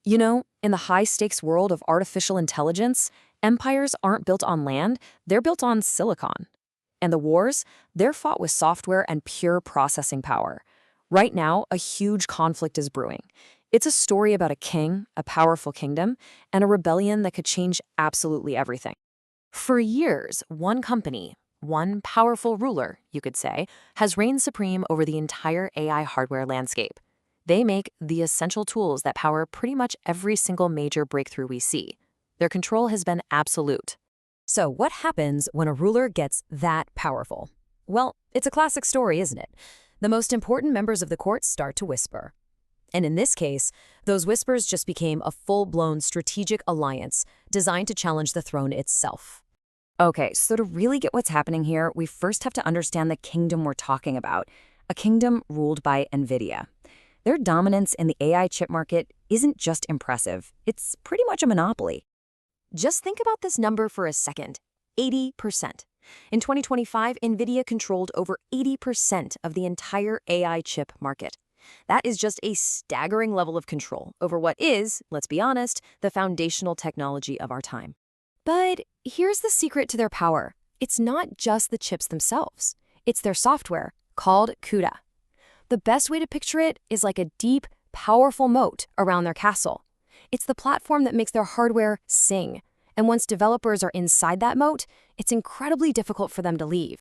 You know, in the high-stakes world of artificial intelligence, empires aren't built on land, they're built on silicon. And the wars, they're fought with software and pure processing power. Right now, a huge conflict is brewing. It's a story about a king, a powerful kingdom, and a rebellion that could change absolutely everything. For years, one company, one powerful ruler, you could say, has reigned supreme over the entire AI hardware landscape. They make the essential tools that power pretty much every single major breakthrough we see. Their control has been absolute. So what happens when a ruler gets that powerful? Well, it's a classic story, isn't it? The most important members of the court start to whisper. And in this case, those whispers just became a full-blown strategic alliance designed to challenge the throne itself. Okay, so to really get what's happening here, we first have to understand the kingdom we're talking about, a kingdom ruled by Nvidia. Their dominance in the AI chip market isn't just impressive, it's pretty much a monopoly. Just think about this number for a second, 80%. In 2025, Nvidia controlled over 80% of the entire AI chip market. That is just a staggering level of control over what is, let's be honest, the foundational technology of our time. But here's the secret to their power. It's not just the chips themselves. It's their software, called CUDA. The best way to picture it is like a deep, powerful moat around their castle. It's the platform that makes their hardware sing. And once developers are inside that moat, it's incredibly difficult for them to leave.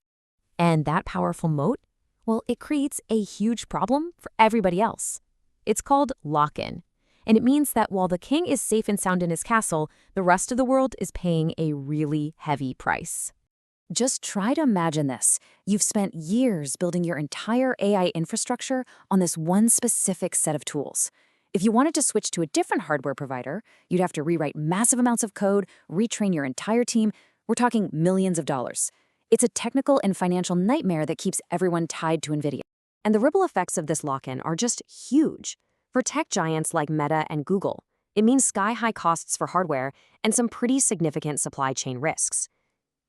And that powerful moat? Well, it creates a huge problem for everybody else. It's called lock-in. And it means that while the king is safe and sound in his castle, the rest of the world is paying a really heavy price. Just try to imagine this. You've spent years building your entire AI infrastructure on this one specific set of tools. If you wanted to switch to a different hardware provider, you'd have to rewrite massive amounts of code, retrain your entire team. We're talking millions of dollars. It's a technical and financial nightmare that keeps everyone tied to Nvidia. And the ripple effects of this lock-in are just huge. For tech giants like Meta and Google, it means sky-high costs for hardware and some pretty significant supply chain risks.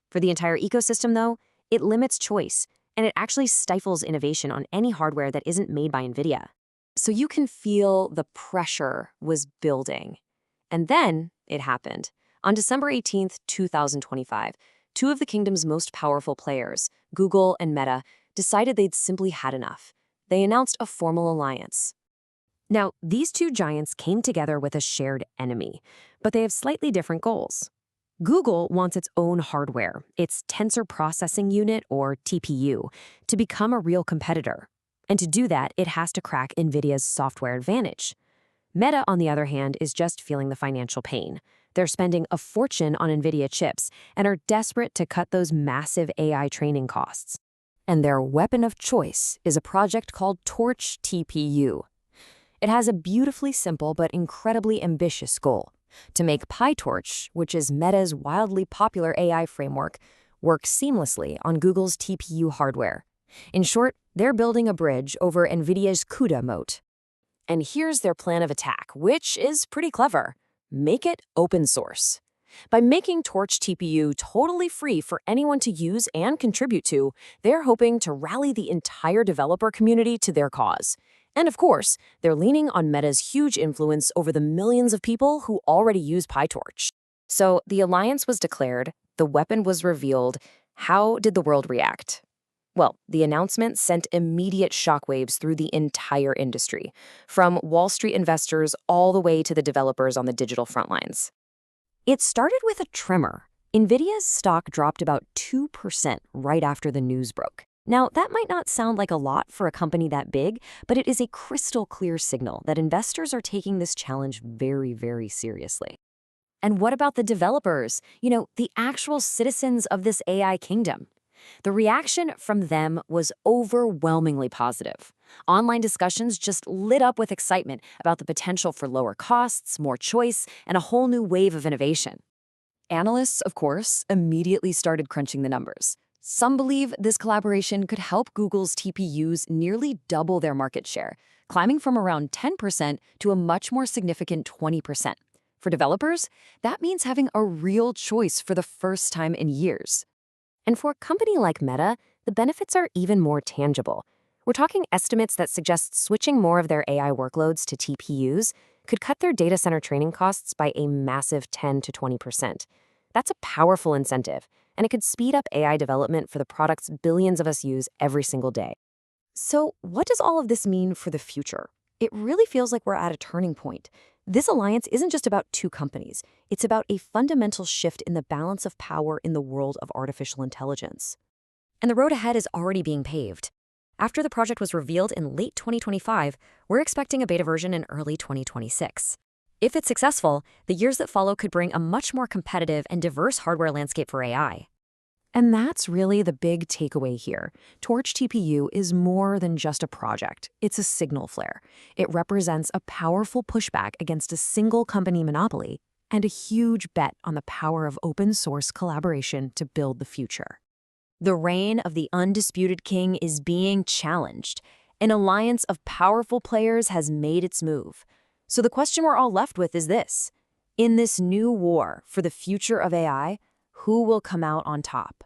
For the entire ecosystem, though, it limits choice, and it actually stifles innovation on any hardware that isn't made by Nvidia. So you can feel the pressure was building. And then it happened. On December 18th, 2025, two of the kingdom's most powerful players, Google and Meta, decided they'd simply had enough. They announced a formal alliance. Now, these two giants came together with a shared enemy, but they have slightly different goals. Google wants its own hardware, its Tensor Processing Unit, or TPU, to become a real competitor. And to do that, it has to crack Nvidia's software advantage. Meta, on the other hand, is just feeling the financial pain. They're spending a fortune on Nvidia chips and are desperate to cut those massive AI training costs. And their weapon of choice is a project called TorchTPU. It has a beautifully simple but incredibly ambitious goal: to make PyTorch, which is Meta's wildly popular AI framework, work seamlessly on Google's TPU hardware. In short, they're building a bridge over Nvidia's CUDA moat. And here's their plan of attack, which is pretty clever. Make it open source. By making TorchTPU totally free for anyone to use and contribute to, they're hoping to rally the entire developer community to their cause. And of course, they're leaning on Meta's huge influence over the millions of people who already use PyTorch. So the alliance was declared, the weapon was revealed. How did the world react? Well, the announcement sent immediate shockwaves through the entire industry, from Wall Street investors all the way to the developers on the digital front lines. It started with a tremor. Nvidia's stock dropped about 2% right after the news broke. Now, that might not sound like a lot for a company that big, but it is a crystal clear signal that investors are taking this challenge very, very seriously. And what about the developers? The actual citizens of this AI kingdom? The reaction from them was overwhelmingly positive. Online discussions just lit up with excitement about the potential for lower costs, more choice, and a whole new wave of innovation. Analysts, of course, immediately started crunching the numbers. Some believe this collaboration could help Google's TPUs nearly double their market share, climbing from around 10% to a much more significant 20%. For developers, that means having a real choice for the first time in years. And for a company like Meta, the benefits are even more tangible. We're talking estimates that suggest switching more of their AI workloads to TPUs could cut their data center training costs by a massive 10 to 20%. That's a powerful incentive, and it could speed up AI development for the products billions of us use every single day. So, what does all of this mean for the future? It really feels like we're at a turning point. This alliance isn't just about two companies, it's about a fundamental shift in the balance of power in the world of artificial intelligence. And the road ahead is already being paved. After the project was revealed in late 2025, we're expecting a beta version in early 2026. If it's successful, the years that follow could bring a much more competitive and diverse hardware landscape for AI. And that's really the big takeaway here. TorchTPU is more than just a project. It's a signal flare. It represents a powerful pushback against a single company monopoly and a huge bet on the power of open source collaboration to build the future. The reign of the undisputed king is being challenged. An alliance of powerful players has made its move. So the question we're all left with is this. In this new war for the future of AI, who will come out on top?